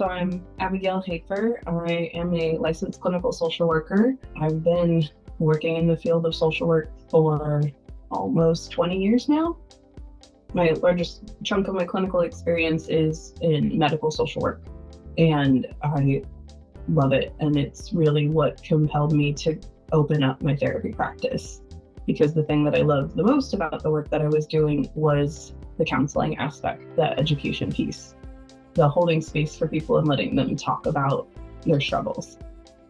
So I'm Abigail Hefer. I am a licensed clinical social worker. I've been working in the field of social work for almost 20 years now. My largest chunk of my clinical experience is in medical social work, and I love it. And it's really what compelled me to open up my therapy practice, because the thing that I loved the most about the work that I was doing was the counseling aspect, the education piece, the holding space for people and letting them talk about their struggles.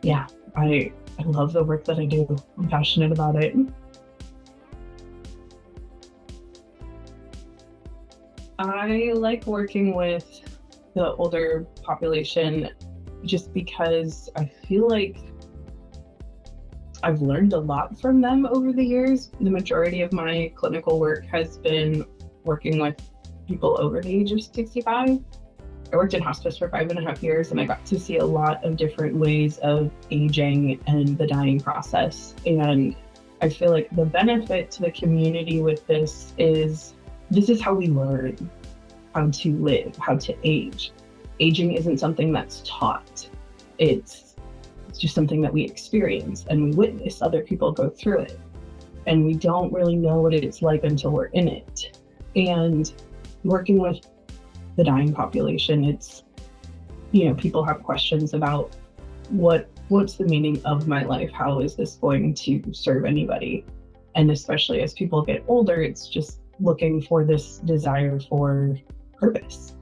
Yeah, I love the work that I do. I'm passionate about it. I like working with the older population just because I feel like I've learned a lot from them over the years. The majority of my clinical work has been working with people over the age of 65. I worked in hospice for 5.5 years, and I got to see a lot of different ways of aging and the dying process. And I feel like the benefit to the community with this is how we learn how to live, how to age. Aging isn't something that's taught. It's just something that we experience and we witness other people go through it. And we don't really know what it's like until we're in it. And working with the dying population, it's, people have questions about what's the meaning of my life? How is this going to serve anybody? And especially as people get older, it's just looking for this desire for purpose.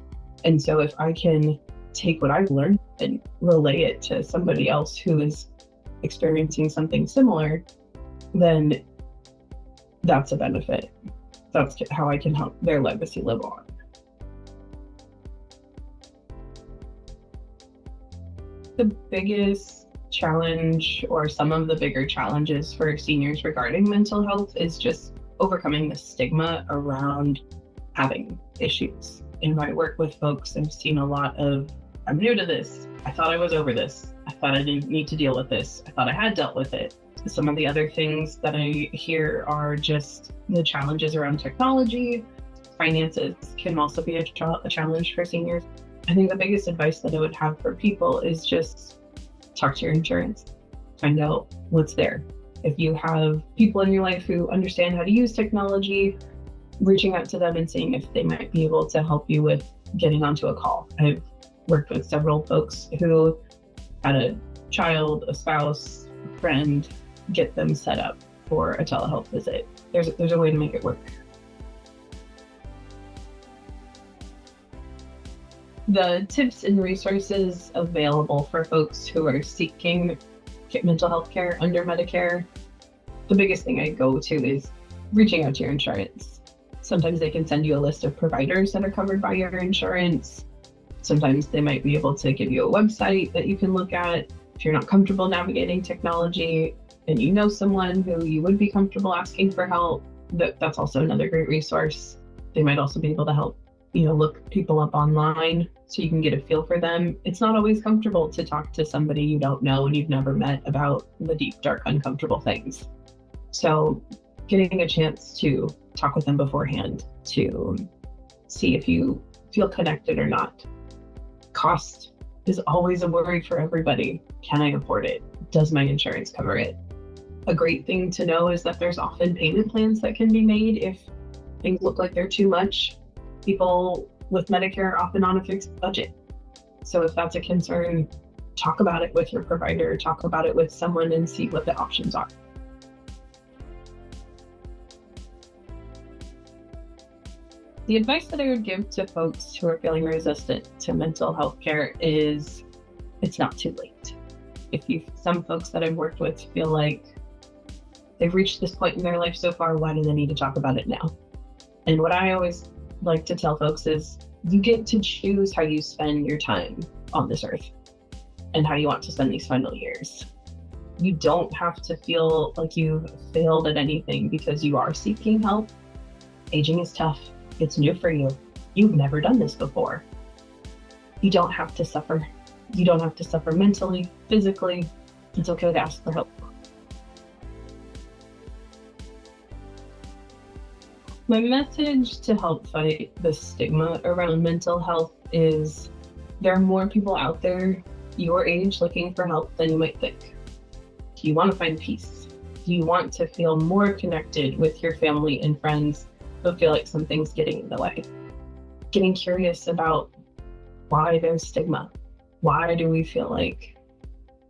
And so if I can take what I've learned and relay it to somebody else who is experiencing something similar, then that's a benefit. That's how I can help their legacy live on. The biggest challenge, or some of the bigger challenges for seniors regarding mental health, is just overcoming the stigma around having issues. In my work with folks, I've seen a lot of, I'm new to this. I thought I was over this. I thought I didn't need to deal with this. I thought I had dealt with it. Some of the other things that I hear are just the challenges around technology. Finances can also be a challenge for seniors. I think the biggest advice that I would have for people is just talk to your insurance. Find out what's there. If you have people in your life who understand how to use technology, reaching out to them and seeing if they might be able to help you with getting onto a call. I've worked with several folks who had a child, a spouse, a friend, get them set up for a telehealth visit. There's a way to make it work. The tips and resources available for folks who are seeking mental health care under Medicare, the biggest thing I go to is reaching out to your insurance. Sometimes they can send you a list of providers that are covered by your insurance. Sometimes they might be able to give you a website that you can look at. If you're not comfortable navigating technology and you know someone who you would be comfortable asking for help, that's also another great resource. They might also be able to help, look people up online so you can get a feel for them. It's not always comfortable to talk to somebody you don't know and you've never met about the deep, dark, uncomfortable things. So getting a chance to talk with them beforehand to see if you feel connected or not. Cost is always a worry for everybody. Can I afford it? Does my insurance cover it? A great thing to know is that there's often payment plans that can be made if things look like they're too much. People with Medicare are often on a fixed budget. So if that's a concern, talk about it with your provider, talk about it with someone and see what the options are. The advice that I would give to folks who are feeling resistant to mental health care is it's not too late. Some folks that I've worked with feel like they've reached this point in their life so far, why do they need to talk about it now? And what I always like to tell folks is you get to choose how you spend your time on this earth and how you want to spend these final years. You don't have to feel like you've failed at anything because you are seeking help. Aging is tough. It's new for you. You've never done this before. You don't have to suffer. You don't have to suffer mentally, physically. It's okay to ask for help. My message to help fight the stigma around mental health is There are more people out there your age looking for help than you might think. Do you want to find peace? Do you want to feel more connected with your family and friends who feel like something's getting in the way? Getting curious about why there's stigma. Why do we feel like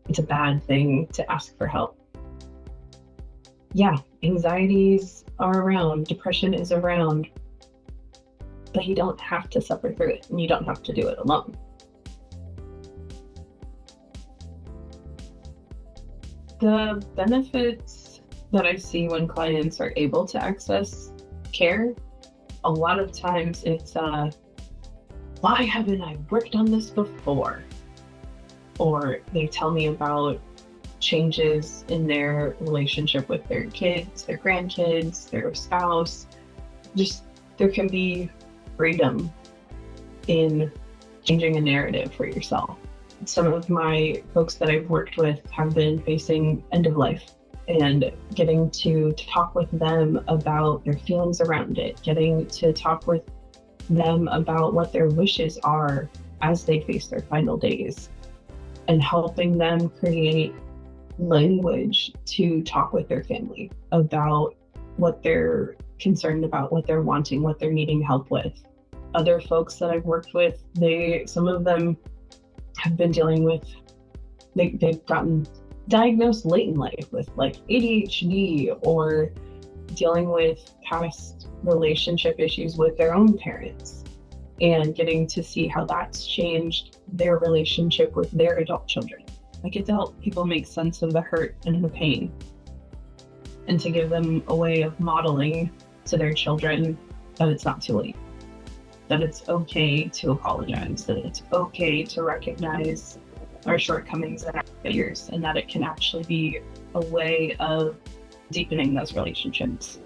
it's a bad thing to ask for help? Yeah, anxieties are around, depression is around, but you don't have to suffer through it, and you don't have to do it alone. The benefits that I see when clients are able to access care, a lot of times it's, why haven't I worked on this before? Or they tell me about changes in their relationship with their kids, their grandkids, their spouse. Just there can be freedom in changing a narrative for yourself. Some of my folks that I've worked with have been facing end of life, and getting to talk with them about their feelings around it, getting to talk with them about what their wishes are as they face their final days, and helping them create language to talk with their family about what they're concerned about, what they're wanting, what they're needing help with. Other folks that I've worked with, some of them have been dealing with, they've gotten diagnosed late in life with like ADHD, or dealing with past relationship issues with their own parents, and getting to see how that's changed their relationship with their adult children. I get to help people make sense of the hurt and the pain, and to give them a way of modeling to their children that it's not too late, that it's okay to apologize, that it's okay to recognize our shortcomings and our failures, and that it can actually be a way of deepening those relationships.